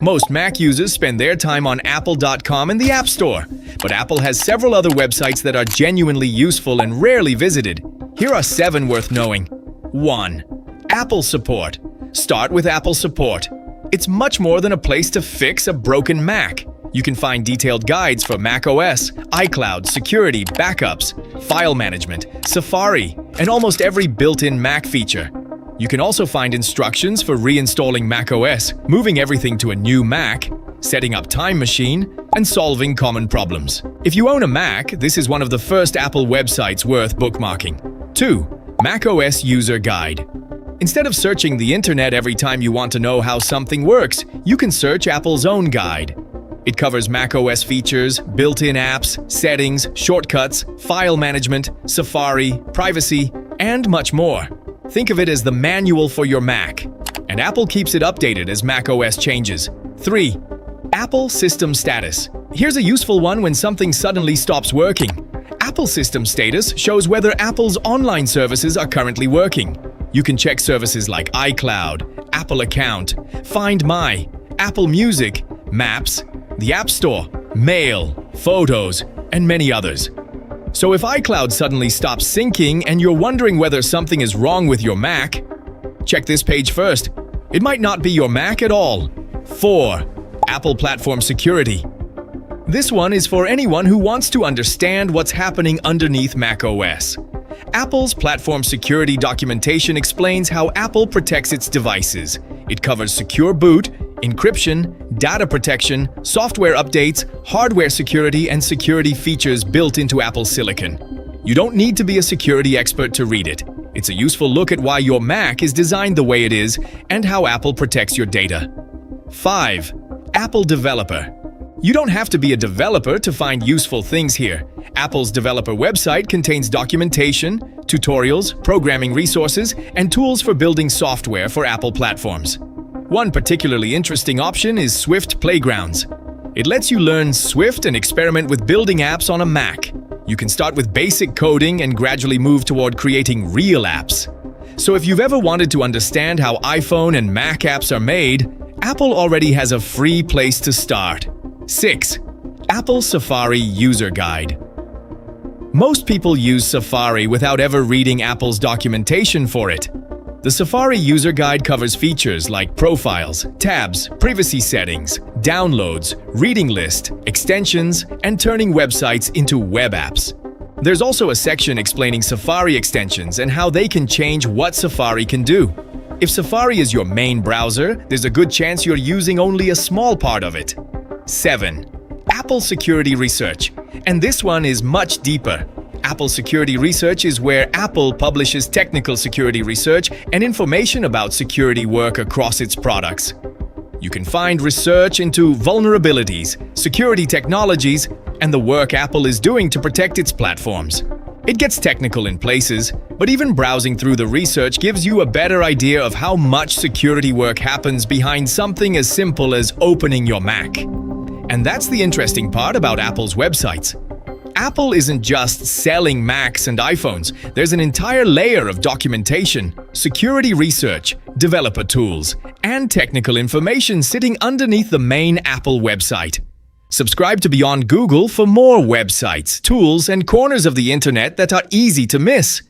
Most Mac users spend their time on apple.com and the App Store, but Apple has several other websites that are genuinely useful and rarely visited. Here are 7 worth knowing. 1. Apple Support. Start with Apple Support. It's much more than a place to fix a broken Mac. You can find detailed guides for macOS, iCloud, security, backups, file management, Safari, and almost every built-in Mac feature. You can also find instructions for reinstalling macOS, moving everything to a new Mac, setting up Time Machine, and solving common problems. If you own a Mac, this is one of the first Apple websites worth bookmarking. 2. macOS User Guide. Instead of searching the internet every time you want to know how something works, you can search Apple's own guide. It covers macOS features, built-in apps, settings, shortcuts, file management, Safari, privacy, and much more. Think of it as the manual for your Mac, and Apple keeps it updated as macOS changes. 3. Apple System Status. Here's a useful one when something suddenly stops working. Apple System Status shows whether Apple's online services are currently working. You can check services like iCloud, Apple Account, Find My, Apple Music, Maps, the App Store, Mail, Photos, and many others. So if iCloud suddenly stops syncing and you're wondering whether something is wrong with your Mac, check this page first. It might not be your Mac at all. 4. Apple Platform Security. This one is for anyone who wants to understand what's happening underneath macOS. Apple's platform security documentation explains how Apple protects its devices. It covers secure boot, encryption, data protection, software updates, hardware security, and security features built into Apple Silicon. You don't need to be a security expert to read it. It's a useful look at why your Mac is designed the way it is and how Apple protects your data. 5. Apple Developer. You don't have to be a developer to find useful things here. Apple's developer website contains documentation, tutorials, programming resources, and tools for building software for Apple platforms. One particularly interesting option is Swift Playgrounds. It lets you learn Swift and experiment with building apps on a Mac. You can start with basic coding and gradually move toward creating real apps. So if you've ever wanted to understand how iPhone and Mac apps are made, Apple already has a free place to start. 6. Apple Safari User Guide. Most people use Safari without ever reading Apple's documentation for it. The Safari User Guide covers features like profiles, tabs, privacy settings, downloads, reading list, extensions, and turning websites into web apps. There's also a section explaining Safari extensions and how they can change what Safari can do. If Safari is your main browser, there's a good chance you're using only a small part of it. 7. Apple Security Research. And this one is much deeper. Apple Security Research is where Apple publishes technical security research and information about security work across its products. You can find research into vulnerabilities, security technologies, and the work Apple is doing to protect its platforms. It gets technical in places, but even browsing through the research gives you a better idea of how much security work happens behind something as simple as opening your Mac. And that's the interesting part about Apple's websites. Apple isn't just selling Macs and iPhones. There's an entire layer of documentation, security research, developer tools, and technical information sitting underneath the main Apple website. Subscribe to Beyond Google for more websites, tools, and corners of the internet that are easy to miss.